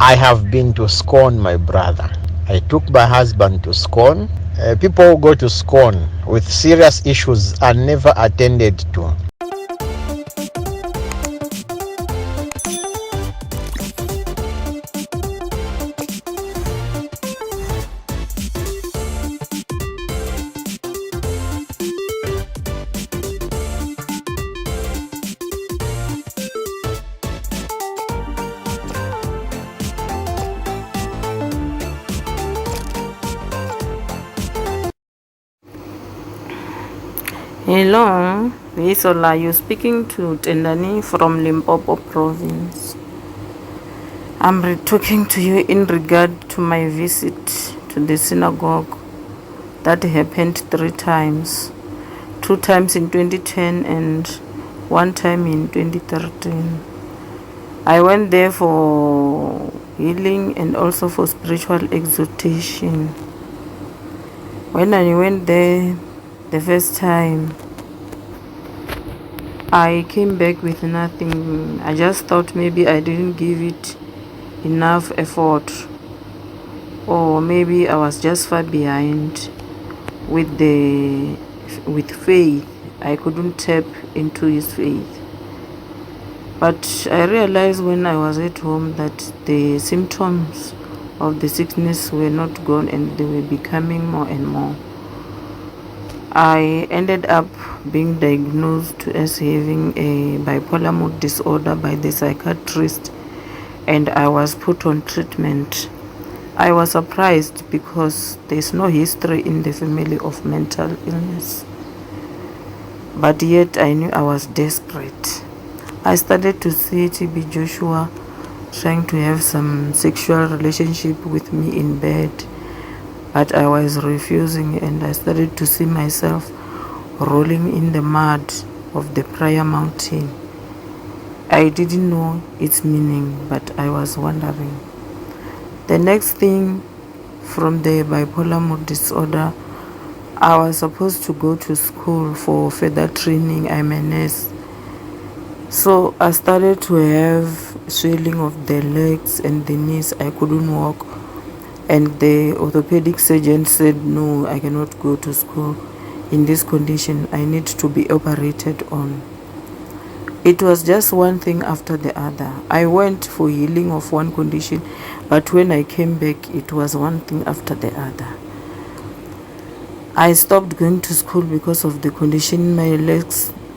I have been to SCON, my brother. I took my husband to SCON. People who go to SCON with serious issues are never attended to. Hello, Visola, you speaking to Tendani from Limpopo province. I'm talking to you in regard to my visit to the synagogue that happened 3 times. 2 times in 2010 and 1 time in 2013. I went there for healing and also for spiritual exhortation. When I went there the first time, I came back with nothing. I just thought maybe I didn't give it enough effort, or maybe I was just far behind with faith. I couldn't tap into his faith. But I realized when I was at home that the symptoms of the sickness were not gone and they were becoming more and more. I ended up being diagnosed as having a bipolar mood disorder by the psychiatrist, and I was put on treatment. I was surprised because there's no history in the family of mental illness. But yet I knew I was desperate. I started to see TB Joshua trying to have some sexual relationship with me in bed, but I was refusing, and I started to see myself rolling in the mud of the prayer mountain. I didn't know its meaning, but I was wondering. The next thing, from the bipolar mood disorder, I was supposed to go to school for further training. I'm a nurse. So I started to have swelling of the legs and the knees. I couldn't walk. And the orthopedic surgeon said, no, I cannot go to school in this condition. I need to be operated on. It was just one thing after the other. I went for healing of one condition, but when I came back, it was one thing after the other. I stopped going to school because of the condition.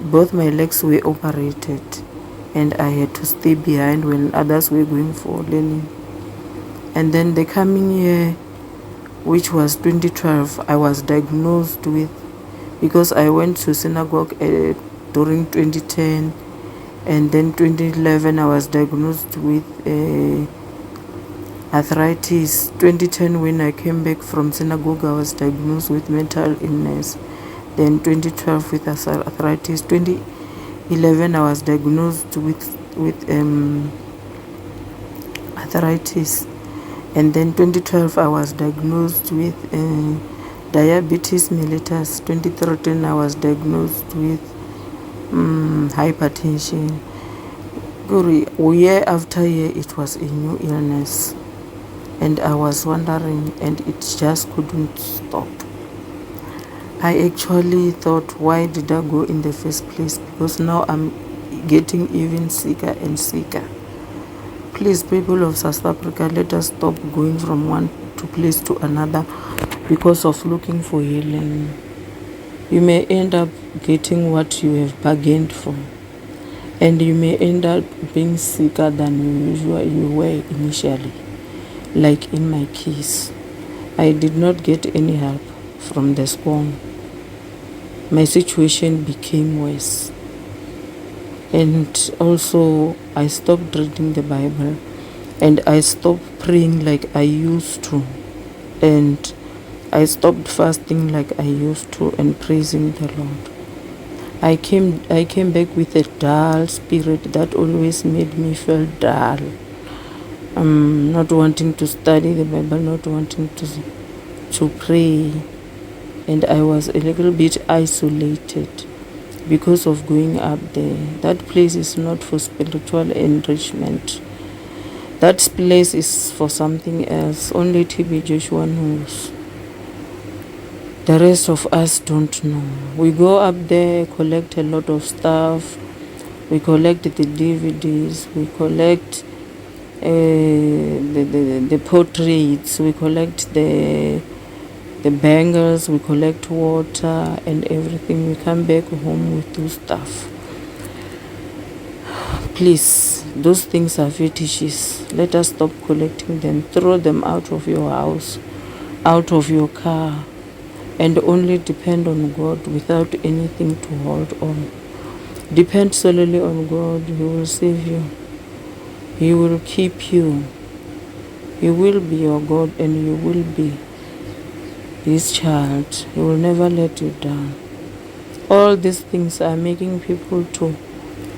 Both my legs were operated, and I had to stay behind when others were going for learning. And then the coming year, which was 2012, I was diagnosed with, because I went to synagogue during 2010, and then 2011 I was diagnosed with arthritis. 2010, when I came back from synagogue, I was diagnosed with mental illness. Then 2012 with arthritis. 2011 I was diagnosed with arthritis. And then 2012 I was diagnosed with diabetes mellitus. 2013 I was diagnosed with hypertension. Year after year it was a new illness, and I was wondering, and it just couldn't stop. I actually thought, why did I go in the first place? Because now I'm getting even sicker and sicker. Please, people of South Africa, let us stop going from one place to another because of looking for healing. You may end up getting what you have bargained for, and you may end up being sicker than you were initially. Like in my case, I did not get any help from the school. My situation became worse. And also, I stopped reading the Bible, and I stopped praying like I used to, and I stopped fasting like I used to, and praising the Lord. I came back with a dull spirit that always made me feel dull. Not wanting to study the Bible, not wanting to pray, and I was a little bit isolated because of going up there. That place is not for spiritual enrichment. That place is for something else. Only TB Joshua knows. The rest of us don't know. We go up there, collect a lot of stuff. We collect the DVDs. We collect the portraits. We collect the bangles. We collect water and everything. We come back home with those stuff. Please, those things are fetishes. Let us stop collecting them. Throw them out of your house, out of your car, and only depend on God without anything to hold on. Depend solely on God. He will save you. He will keep you. He will be your God and you will be His child. He will never let you down. All these things are making people to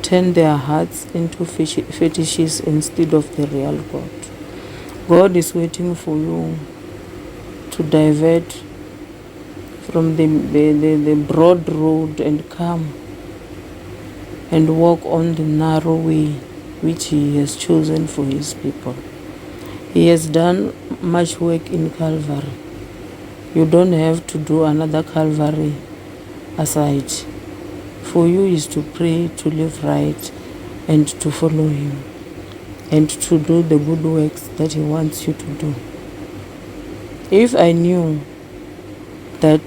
turn their hearts into fetishes instead of the real God. God is waiting for you to divert from the broad road and come and walk on the narrow way which He has chosen for His people. He has done much work in Calvary. You don't have to do another Calvary aside. For you is to pray, to live right, and to follow Him, and to do the good works that He wants you to do. If I knew that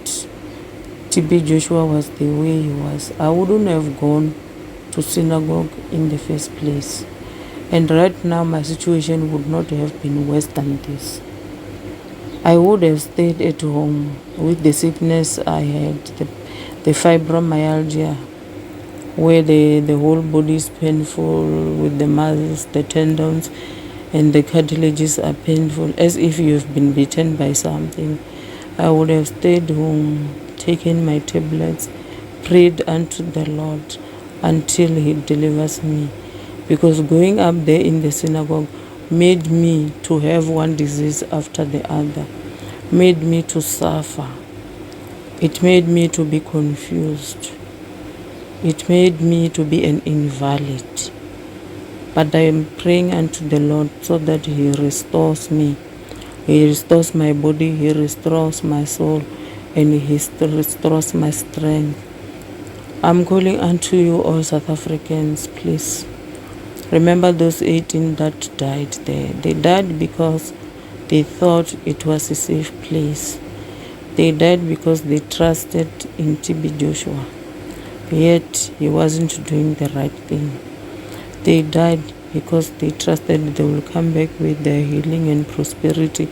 TB Joshua was the way he was, I wouldn't have gone to synagogue in the first place. And right now my situation would not have been worse than this. I would have stayed at home with the sickness I had, the fibromyalgia, where the whole body is painful with the muscles, the tendons, and the cartilages are painful, as if you have been bitten by something. I would have stayed home, taken my tablets, prayed unto the Lord until He delivers me. Because going up there in the synagogue made me to have one disease after the other, made me to suffer. It made me to be confused. It made me to be an invalid. But I am praying unto the Lord so that He restores me. He restores my body, He restores my soul, and He restores my strength. I'm calling unto you, all South Africans, please. Remember those 18 that died there. They died because they thought it was a safe place. They died because they trusted in TB Joshua. Yet he wasn't doing the right thing. They died because they trusted they will come back with their healing and prosperity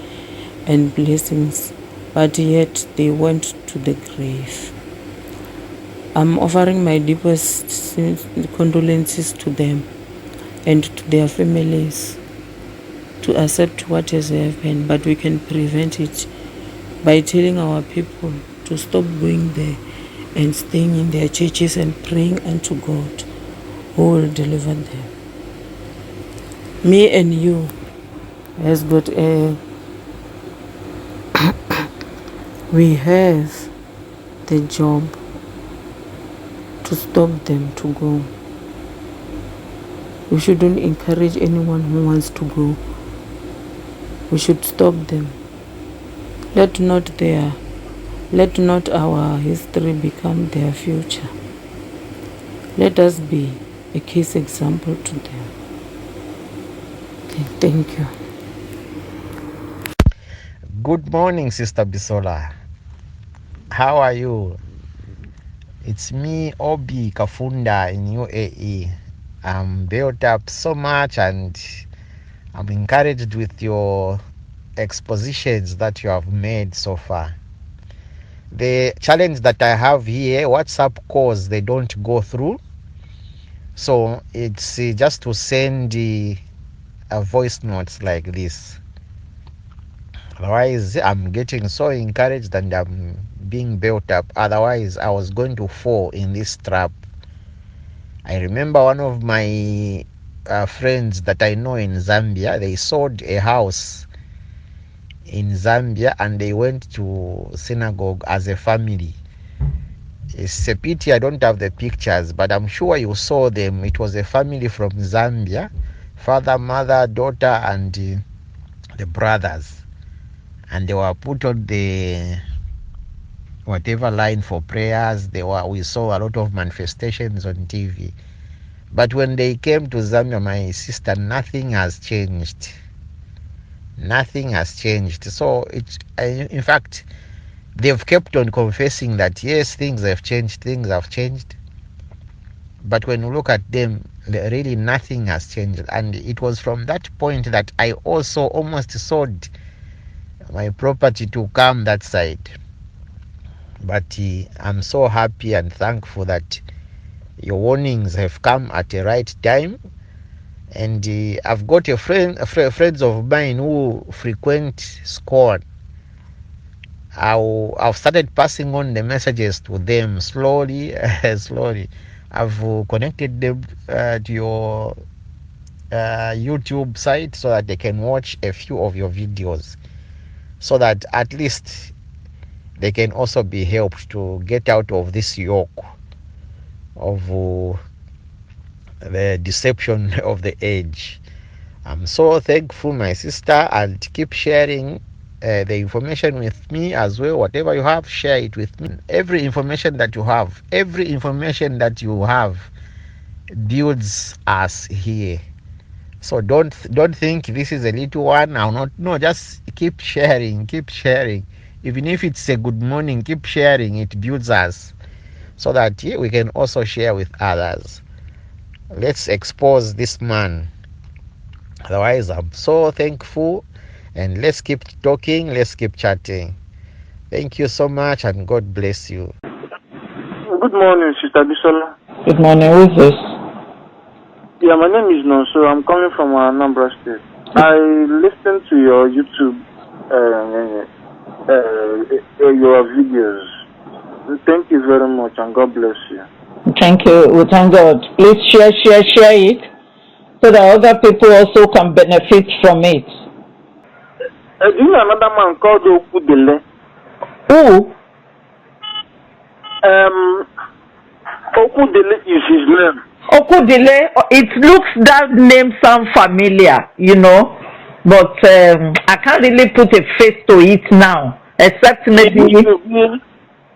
and blessings. But yet they went to the grave. I'm offering my deepest condolences to them and to their families to accept what has happened, but we can prevent it by telling our people to stop going there and staying in their churches and praying unto God who will deliver them. Me and you has got we have the job to stop them to go. We shouldn't encourage anyone who wants to go. We should stop them. Let not our history become their future. Let us be a case example to them. Okay, thank you. Good morning, Sister Bisola. How are you? It's me, Obi Kafunda in UAE. I'm built up so much and I'm encouraged with your expositions that you have made so far. The challenge that I have here, WhatsApp calls, they don't go through. So it's just to send voice notes like this. Otherwise, I'm getting so encouraged and I'm being built up. Otherwise, I was going to fall in this trap. I remember one of my friends that I know in Zambia, they sold a house in Zambia and they went to synagogue as a family. It's a pity I don't have the pictures, but I'm sure you saw them. It was a family from Zambia, father, mother, daughter, and the brothers, and they were put on the whatever line for prayers. We saw a lot of manifestations on TV. But when they came to Zambia, my sister, nothing has changed. Nothing has changed. So in fact, they've kept on confessing that yes, things have changed. Things have changed. But when you look at them, really nothing has changed. And it was from that point that I also almost sold my property to come that side. But I'm so happy and thankful that your warnings have come at the right time. And I've got friends of mine who frequent SCORN. I've started passing on the messages to them slowly, slowly. I've connected them to your YouTube site so that they can watch a few of your videos, so that at least they can also be helped to get out of this yoke of the deception of the age. I'm so thankful, my sister, and keep sharing the information with me as well. Whatever you have, share it with me. Every information that you have builds us here. So don't think this is a little one. I'll not. No, just keep sharing. Even if it's a good morning, keep sharing. It builds us, so that we can also share with others. Let's expose this man. Otherwise, I'm so thankful, and let's keep talking, let's keep chatting. Thank you so much, and God bless you. Good morning, Sister Bisola. Good morning. Who's this? Yeah, my name is Nonso. I'm calling from Anambra State. I listened to your YouTube, your videos. Thank you very much, and God bless you. Thank you. We thank God. Please share it, so that other people also can benefit from it. Do you know another man called Okudele? Who? Okudele is his name. Okudele, it looks, that name sounds familiar, but I can't really put a face to it now, except maybe...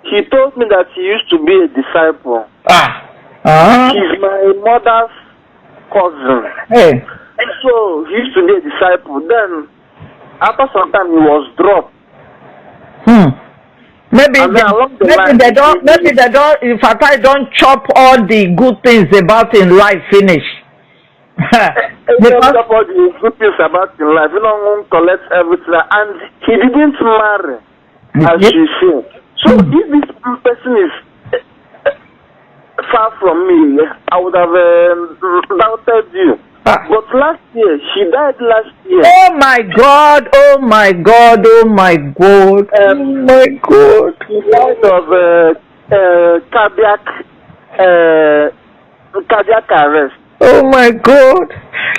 He told me that he used to be a disciple. He's my mother's cousin. Hey. So he used to be a disciple. Then, after some time, he was dropped. Maybe they don't. In fact, I don't chop all the good things about in life finish. Because chop all the good things about in life. You don't collect everything, and he didn't marry, as you say. So if this person is far from me, I would have doubted you. But last year, she died last year. Oh my God! Oh my God! Oh my God! Oh my God! She died of cardiac arrest. Oh my God!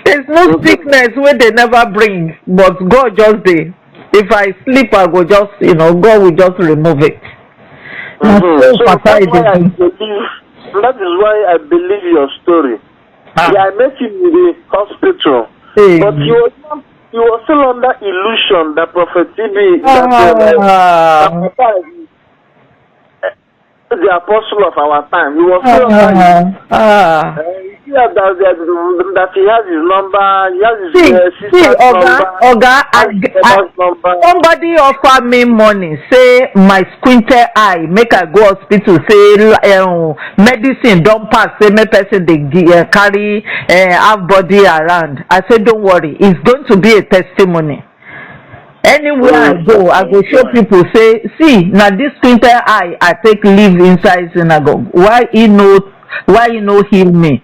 There's no sickness where they never bring, but God just did. If I sleep, I will just, God will just remove it. So that is why I believe your story. Yeah, I met him in the hospital, but he was still under illusion that Prophet TB, the apostle of our time. He was still that he has his number, he has his sister's number. Somebody offer me money, say my squinted eye, make I go hospital, say medicine don't pass, say my person they carry half body around. I said don't worry, it's going to be a testimony. Anywhere I go show people, say, see, now this squinted eye I take live inside synagogue. Why he no heal me?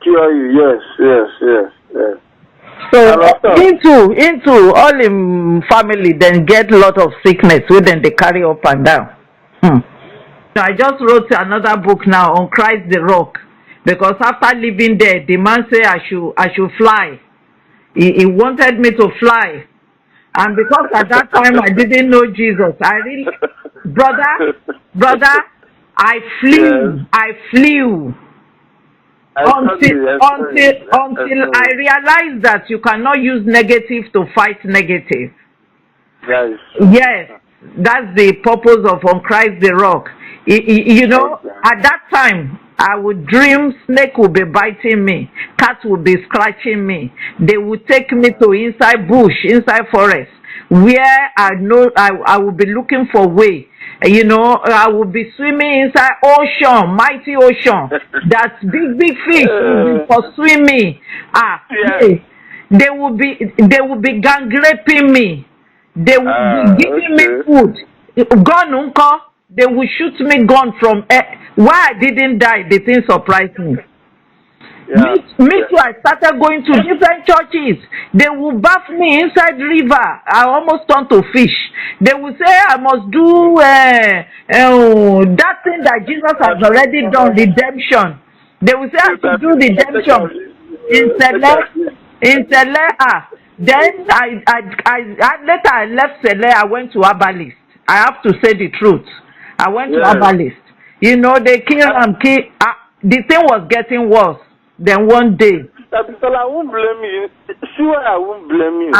Cure you, yes. So into all in family then get lot of sickness with them they carry up and down. I just wrote another book now on Christ the Rock, because after living there, the man say I should fly. He wanted me to fly. And because at that time I didn't know Jesus, I really, brother, I flew. Until I realized that you cannot use negative to fight negative. Yes, that's the purpose of On Christ the Rock. You know, at that time, I would dream snake would be biting me, cat would be scratching me. They would take me to inside bush, inside forest, where I know I would be looking for way. You know, I would be swimming inside ocean, mighty ocean. That big fish will be pursuing me. They will be gang raping me. They will be giving me food. Gun unko. They will shoot me gun from why I didn't die. The thing surprised me. Me too, I started going to different churches. They will bath me inside river. I almost turned to fish. They will say I must do that thing that Jesus has already done, redemption. They will say I should do redemption in Sele. Then later I left Sele. I went to Herbalist. I have to say the truth. I went to Herbalist. You know, they kill and kill. The thing was getting worse. Then one day. I won't blame you. See why I won't blame you?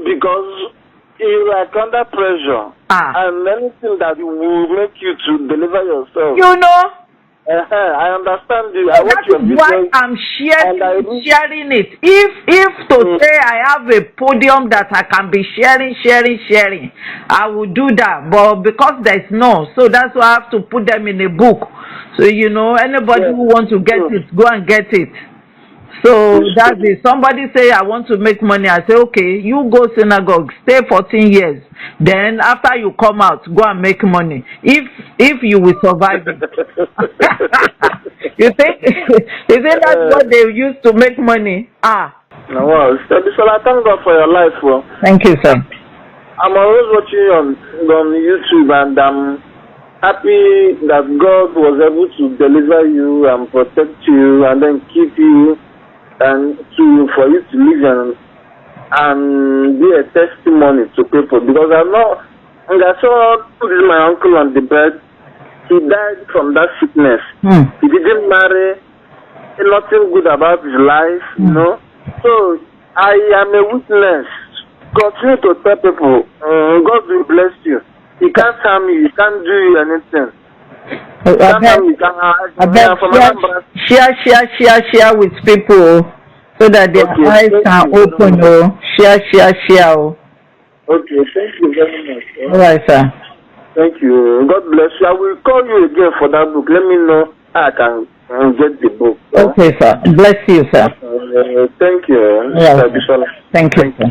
Because you are under pressure. And anything that will make you to deliver yourself. You know? I understand you. So that is why I'm sharing it. If to say I have a podium that I can be sharing, I will do that. But because there's no, so that's why I have to put them in a book. So, you know, anybody who wants to get it, go and get it. So that's it. Somebody say, I want to make money. I say, okay, you go synagogue, stay 14 years. Then after you come out, go and make money. If you will survive it. You think that's what they used to make money? No, well, so I thank God for your life. Well. Thank you, sir. I'm always watching you on YouTube, and I'm happy that God was able to deliver you and protect you and then keep you and for you to live and be a testimony to people. Because I saw my uncle on the bed. He died from that sickness. He didn't marry, nothing good about his life, you know. So I am a witness. Continue to tell people, God will bless you. He can't harm you, he can't do you anything. Share with people so that their eyes can open. Share. Okay, thank you very much. All right, sir. Thank you. God bless you. I will call you again for that book. Let me know how I can get the book. Okay, sir. Bless you, sir. Thank you. Yeah, thank you, sir.